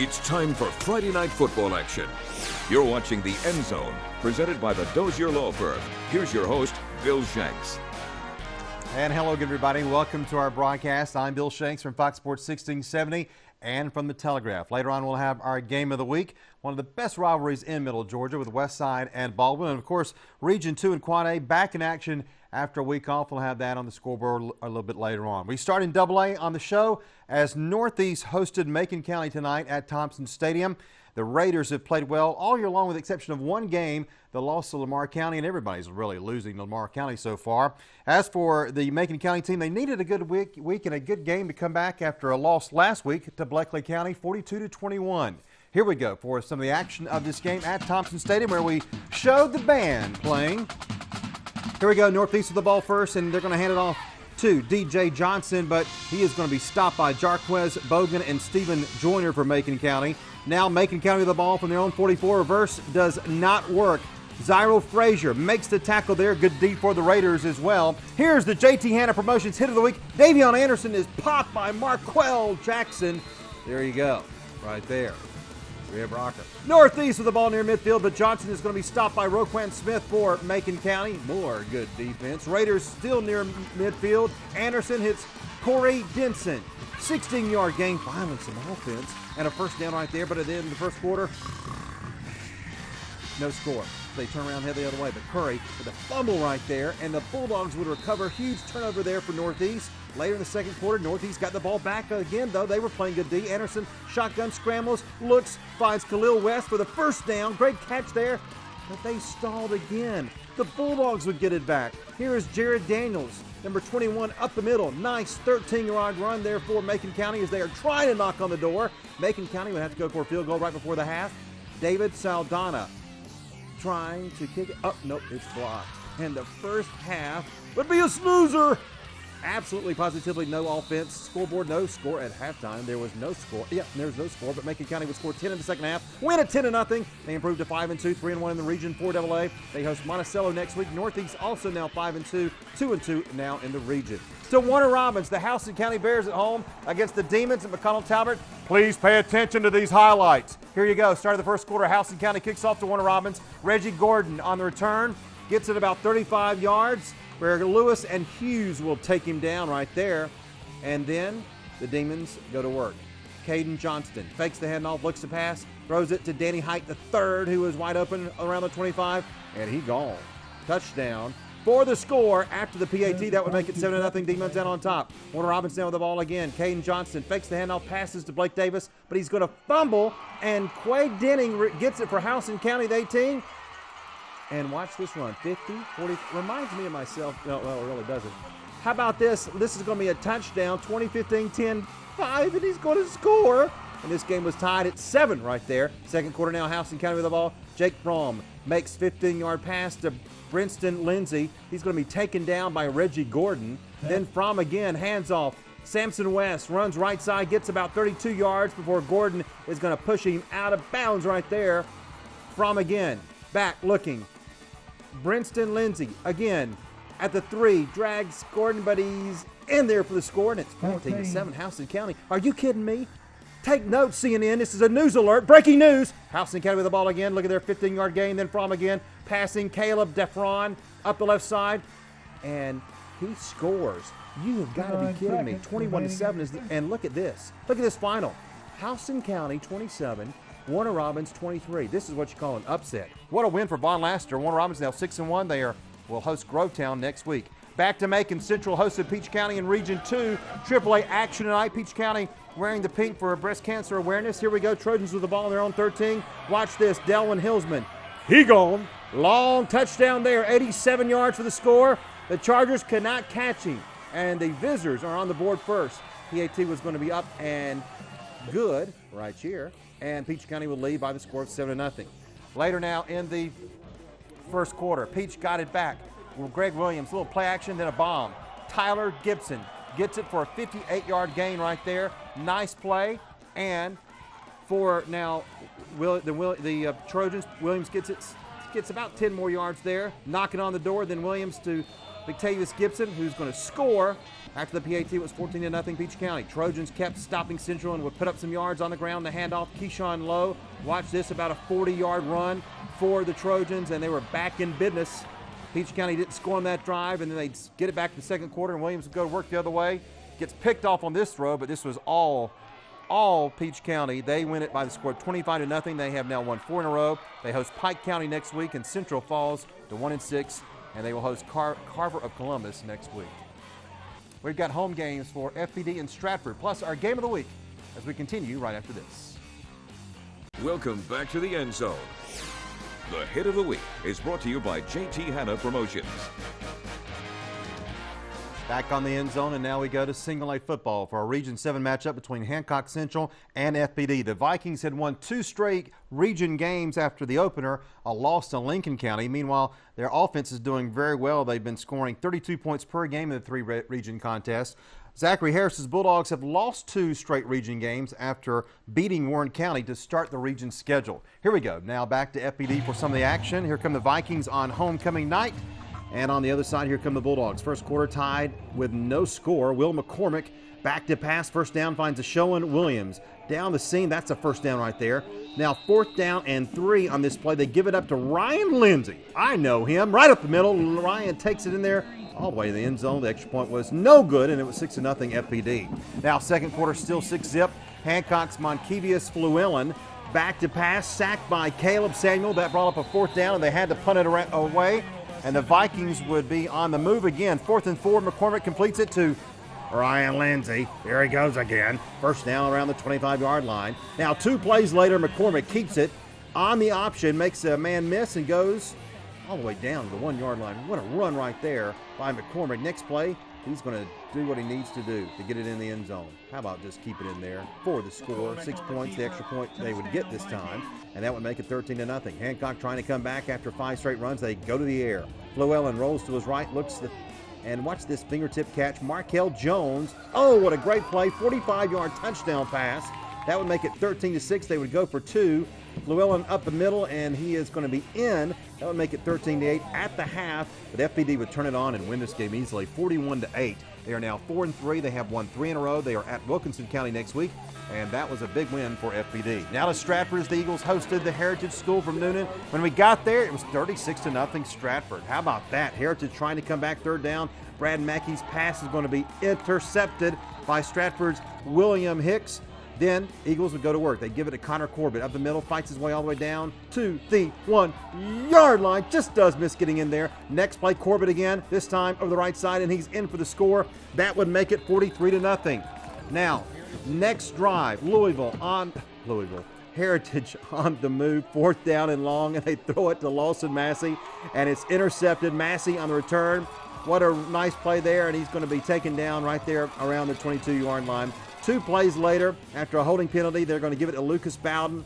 It's time for Friday night football action. You're watching the End Zone, presented by the Dozier Law Firm. Here's your host, Bill Shanks. And hello, everybody. Welcome to our broadcast. I'm Bill Shanks from Fox Sports 1670 and from the Telegraph. Later on, we'll have our game of the week, one of the best rivalries in Middle Georgia with Westside and Baldwin. And, of course, Region 2 and Quad A back in action after a week off. We'll have that on the scoreboard a little bit later on. We start in AA on the show as Northeast hosted Macon County tonight at Thompson Stadium. The Raiders have played well all year long with the exception of one game, the loss to Lamar County, and everybody's really losing to Lamar County so far. As for the Macon County team, they needed a good week and a good game to come back after a loss last week to Bleckley County, 42-21. Here we go for some of the action of this game at Thompson Stadium where we showed the band playing. Here we go, Northeast with the ball first, and they're going to hand it off to DJ Johnson, but he is going to be stopped by Jarquez Bogan and Stephen Joyner for Macon County. Now Macon County with the ball from their own 44. Reverse does not work. Zyro Frazier makes the tackle there. Good D for the Raiders as well. Here's the JT Hanna Promotions hit of the week. Davion Anderson is popped by Marquell Jackson. There you go, right there. Rib rocker. Northeast with the ball near midfield, but Johnson is going to be stopped by Roquan Smith for Macon County. More good defense. Raiders still near midfield. Anderson hits Corey Denson. 16-yard gain, finally some offense, and a first down right there, but at the end of the first quarter, no score. They turn around and head the other way, but Curry with a fumble right there, and the Bulldogs would recover. Huge turnover there for Northeast. Later in the second quarter, Northeast got the ball back again, though. They were playing good D. Anderson, shotgun scrambles, looks, finds Khalil West for the first down. Great catch there, but they stalled again. The Bulldogs would get it back. Here is Jared Daniels, number 21, up the middle. Nice 13-yard run there for Macon County as they are trying to knock on the door. Macon County would have to go for a field goal right before the half. David Saldana trying to kick it. Oh, nope, it's blocked. And the first half would be a snoozer. Absolutely, positively no offense. Scoreboard, no score at halftime. There was no score. Yeah, there was no score, but Macon County would score 10 in the second half. Win at 10-0. They improved to 5-2, 3-1 in the Region 4 AA. They host Monticello next week. Northeast also now 5-2, 2-2 now in the region. To Warner Robins, the Houston County Bears at home against the Demons at McConnell Talbot. Please pay attention to these highlights. Here you go. Start of the first quarter. Houston County kicks off to Warner Robins. Reggie Gordon on the return. Gets it about 35 yards. Where Lewis and Hughes will take him down right there. And then the Demons go to work. Caden Johnston fakes the handoff, looks to pass, throws it to Danny Height III, who is wide open around the 25, and he gone. Touchdown for the score after the PAT. That would make it 7-0. Demons down on top. Warner Robins down with the ball again. Caden Johnston fakes the handoff, passes to Blake Davis, but he's going to fumble, and Quade Denning gets it for Houston County, the 18. And watch this run, 50, 40, reminds me of myself. No, well, it really doesn't. How about this? This is going to be a touchdown, 20-15, 10-5, and he's going to score. And this game was tied at 7 right there. Second quarter now, Houston County with the ball. Jake Brom makes 15-yard pass to Brinston Lindsay. He's going to be taken down by Reggie Gordon. Then Fromm again, hands off. Samson West runs right side, gets about 32 yards before Gordon is going to push him out of bounds right there. Fromm again, back looking. Brinston Lindsay again at the 3, drags Gordon, but he's in there for the score, and it's 14-7 Houston County. Are you kidding me? Take note, CNN. This is a news alert. Breaking news. Houston County with the ball again. Look at their 15-yard gain. Then Fromm again, passing Caleb Defron up the left side, and he scores. You have got to be kidding me. 21-7 is and look at this. Look at this final. Houston County 27. Warner Robins 23. This is what you call an upset. What a win for Von Laster. Warner Robins now 6-1. They will host Grovetown next week. Back to Macon Central hosted Peach County in Region 2. AAA action tonight. Peach County wearing the pink for breast cancer awareness. Here we go. Trojans with the ball on their own 13. Watch this. Delwyn Hillsman. He gone. Long touchdown there. 87 yards for the score. The Chargers could not catch him. And the visitors are on the board first. PAT was going to be up and good right here. And Peach County will lead by the score of 7-0. Later now in the first quarter, Peach got it back. Greg Williams, little play action, then a bomb. Tyler Gibson gets it for a 58-yard gain right there. Nice play. And for now, the Trojans, Williams gets about 10 more yards there. Knocking on the door, then Williams to Octavius Gibson, who's going to score. After the PAT, it was 14-0 Peach County. Trojans kept stopping Central and would put up some yards on the ground. The handoff, Keyshawn Lowe. Watch this, about a 40-yard run for the Trojans, and they were back in business. Peach County didn't score on that drive, and then they'd get it back to the second quarter, and Williams would go to work the other way. Gets picked off on this throw, but this was all Peach County. They win it by the score of 25-0. They have now won 4 in a row. They host Pike County next week, and Central falls to 1-6, and they will host Carver of Columbus next week. We've got home games for FPD and Stratford, plus our game of the week as we continue right after this. Welcome back to the End Zone. The hit of the week is brought to you by JT Hanna Promotions. Back on the End Zone, and now we go to single A football for a Region 7 matchup between Hancock Central and FPD. The Vikings had won 2 straight region games after the opener, a loss to Lincoln County. Meanwhile, their offense is doing very well. They've been scoring 32 points per game in the 3 region contests. Zachary Harris's Bulldogs have lost 2 straight region games after beating Warren County to start the region schedule. Here we go. Now back to FPD for some of the action. Here come the Vikings on homecoming night. And on the other side, here come the Bulldogs. First quarter tied with no score. Will McCormick back to pass. First down finds a Showan Williams. Down the seam, that's a first down right there. Now 4th down and 3 on this play. They give it up to Ryan Lindsay. I know him. Right up the middle. Ryan takes it in there all the way to the end zone. The extra point was no good, and it was 6-0 FPD. Now second quarter still 6-zip. Hancock's Monkevius Llewellyn back to pass. Sacked by Caleb Samuel. That brought up a 4th down, and they had to punt it away. And the Vikings would be on the move again. 4th and 4, McCormick completes it to Ryan Lindsay. There he goes again. First down around the 25-yard line. Now 2 plays later, McCormick keeps it on the option, makes a man miss, and goes all the way down to the 1-yard line. What a run right there by McCormick. Next play, he's going to do what he needs to do to get it in the end zone. How about just keep it in there for the score? 6 points, the extra point they would get this time, and that would make it 13-0. Hancock trying to come back after 5 straight runs. They go to the air. Llewellyn rolls to his right, looks and watch this fingertip catch. Markel Jones. Oh, what a great play. 45-yard touchdown pass. That would make it 13-6. They would go for 2. Llewellyn up the middle, and he is going to be in. That would make it 13-8 at the half, but FPD would turn it on and win this game easily, 41-8. They are now 4-3. They have won 3 in a row. They are at Wilkinson County next week, and that was a big win for FPD. Now to Stratford, as the Eagles hosted the Heritage School from Noonan. When we got there, it was 36-0 Stratford. How about that? Heritage trying to come back 3rd down. Brad Mackey's pass is going to be intercepted by Stratford's William Hicks. Then Eagles would go to work. They give it to Connor Corbett up the middle, fights his way all the way down to the 1-yard line. Just does miss getting in there. Next play, Corbett again, this time over the right side, and he's in for the score. That would make it 43-0. Now, next drive, Heritage on the move, 4th down and long, and they throw it to Lawson Massey, and it's intercepted. Massey on the return. What a nice play there, and he's going to be taken down right there around the 22-yard line. 2 plays later, after a holding penalty, they're going to give it to Lucas Bowden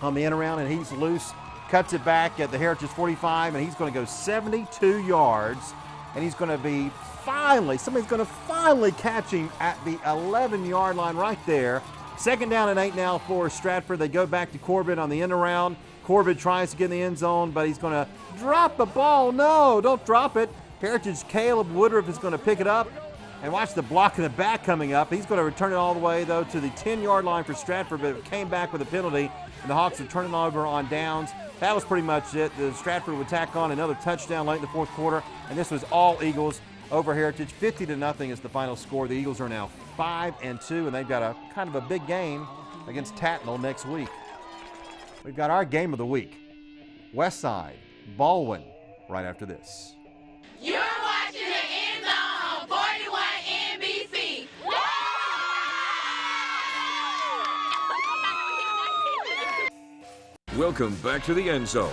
on the end around, and he's loose. Cuts it back at the Heritage 45, and he's going to go 72 yards, and he's going to be somebody's going to finally catch him at the 11-yard line right there. 2nd down and 8 now for Stratford. They go back to Corbett on the end around. Corbett tries to get in the end zone, but he's going to drop the ball. No, don't drop it. Heritage Caleb Woodruff is going to pick it up. And watch the block in the back coming up. He's going to return it all the way, though, to the 10-yard line for Stratford, but it came back with a penalty, and the Hawks would turn it over on downs. That was pretty much it. The Stratford would tack on another touchdown late in the 4th quarter, and this was all Eagles over Heritage. 50-0 is the final score. The Eagles are now 5-2, and they've got a kind of a big game against Tatnall next week. We've got our game of the week. Westside, Baldwin, right after this. You're watching the End Zone on 41 NBC. Welcome back to the End Zone.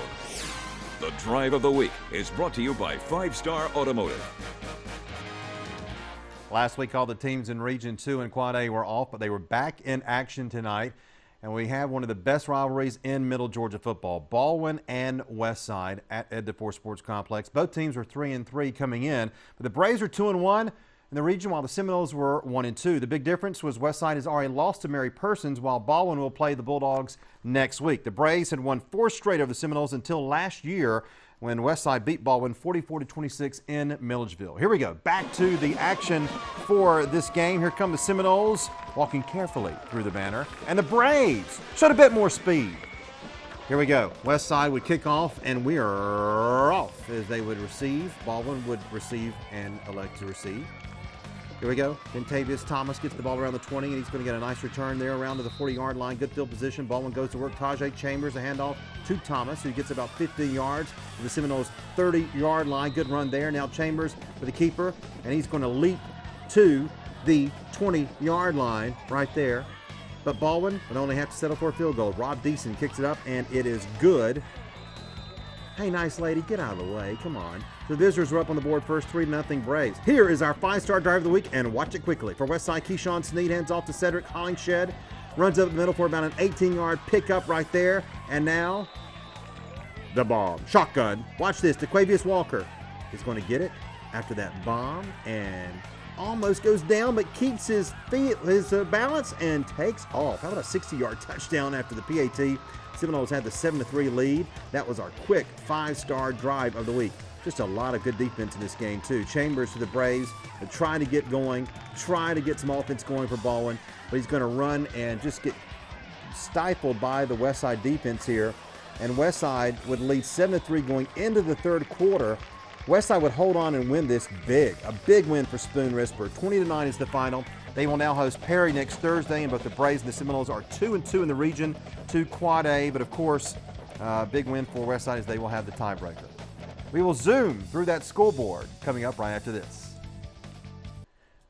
The drive of the week is brought to you by 5-Star Automotive. Last week, all the teams in Region 2 and Quad A were off, but they were back in action tonight. And we have one of the best rivalries in Middle Georgia football, Baldwin and Westside at Ed DeFore Sports Complex. Both teams were 3-3 coming in, but the Braves are 2-1 in the region, while the Seminoles were 1-2. The big difference was Westside has already lost to Mary Persons, while Baldwin will play the Bulldogs next week. The Braves had won 4 straight over the Seminoles until last year. when Westside beat Baldwin 44-26 in Milledgeville. Here we go. Back to the action for this game. Here come the Seminoles walking carefully through the banner. And the Braves showed a bit more speed. Here we go. Westside would kick off, and we are off as they would receive. Baldwin would receive and elect to receive. Here we go. Ventavious Thomas gets the ball around the 20, and he's going to get a nice return there around to the 40-yard line. Good field position. Baldwin goes to work. Tajay Chambers, a handoff to Thomas, who gets about 15 yards to the Seminoles' 30-yard line. Good run there. Now Chambers for the keeper, and he's going to leap to the 20-yard line right there. But Baldwin would only have to settle for a field goal. Rob Deason kicks it up, and it is good. Hey, nice lady, get out of the way. Come on. The visitors are up on the board first, 3-0 Braves. Here is our five-star drive of the week, and watch it quickly. For Westside, Keyshawn Sneed hands off to Cedric Hollingshed. Runs up the middle for about an 18-yard pickup right there. And now, the bomb. Shotgun. Watch this. DeQuavius Walker is going to get it after that bomb and almost goes down, but keeps his balance and takes off. How about a 60-yard touchdown after the PAT? Seminoles had the 7-3 lead. That was our quick five-star drive of the week. Just a lot of good defense in this game, too. Chambers for the Braves. They're trying to get going, try to get some offense going for Baldwin, but he's going to run and just get stifled by the Westside defense here. And Westside would lead 7-3 going into the third quarter. Westside would hold on and win this big. A big win for Spoon Risper. 20-9 is the final. They will now host Perry next Thursday, and both the Braves and the Seminoles are 2-2 in the region, to Quad A. But of course, big win for Westside as they will have the tiebreaker. We will zoom through that scoreboard coming up right after this.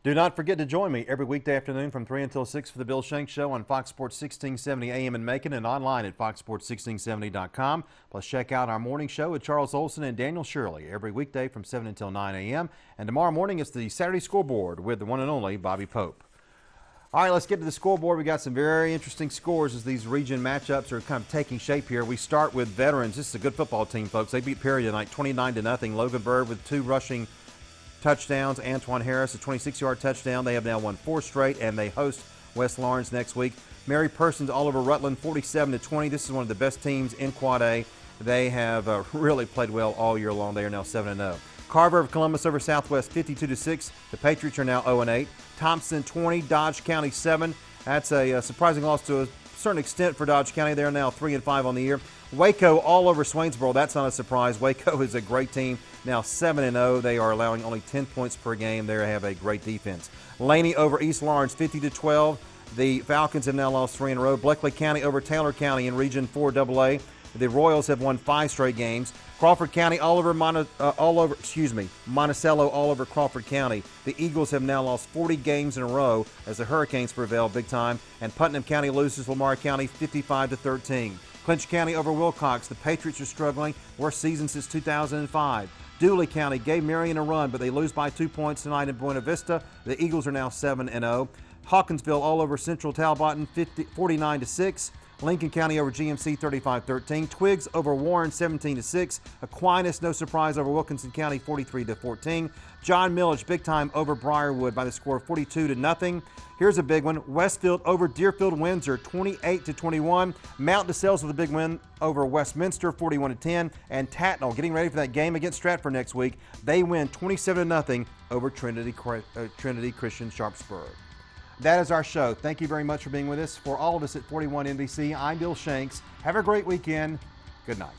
Do not forget to join me every weekday afternoon from 3 until 6 for the Bill Shanks Show on Fox Sports 1670 AM in Macon and online at foxsports1670.com. Plus, check out our morning show with Charles Olson and Daniel Shirley every weekday from 7 until 9 a.m. And tomorrow morning, it's the Saturday scoreboard with the one and only Bobby Pope. All right, let's get to the scoreboard. We got some very interesting scores as these region matchups are kind of taking shape here. We start with veterans. This is a good football team, folks. They beat Perry tonight 29-0. Logan Bird with 2 rushing touchdowns. Antoine Harris, a 26-yard touchdown. They have now won 4 straight, and they host West Lawrence next week. Mary Persons, Oliver Rutland, 47-20. This is one of the best teams in Quad A. They have really played well all year long. They are now 7-0. Carver of Columbus over Southwest, 52-6. The Patriots are now 0-8. Thompson, 20. Dodge County, 7. That's a surprising loss to a certain extent for Dodge County. They are now 3-5 on the year. Waco all over Swainsboro. That's not a surprise. Waco is a great team, now 7-0. They are allowing only 10 points per game. They have a great defense. Laney over East Lawrence, 50-12. The Falcons have now lost 3 in a row. Bleckley County over Taylor County in Region 4 AA. The Royals have won 5 straight games. Crawford County Monticello all over Crawford County. The Eagles have now lost 40 games in a row as the Hurricanes prevail big time. And Putnam County loses Lamar County 55-13. Clinch County over Wilcox. The Patriots are struggling. Worst season since 2005. Dooley County gave Marion a run, but they lose by 2 points tonight in Buena Vista. The Eagles are now 7-0. Hawkinsville all over Central Talbotton 49-6. Lincoln County over GMC 35-13. Twiggs over Warren 17-6. Aquinas, no surprise, over Wilkinson County 43-14. John Milledge, big time over Briarwood by the score of 42-0. Here's a big one. Westfield over Deerfield Windsor 28-21. Mount DeSales with a big win over Westminster 41-10. And Tatnall getting ready for that game against Stratford next week. They win 27-0 over Trinity Christian Sharpsburg. That is our show. Thank you very much for being with us. For all of us at 41 NBC, I'm Bill Shanks. Have a great weekend. Good night.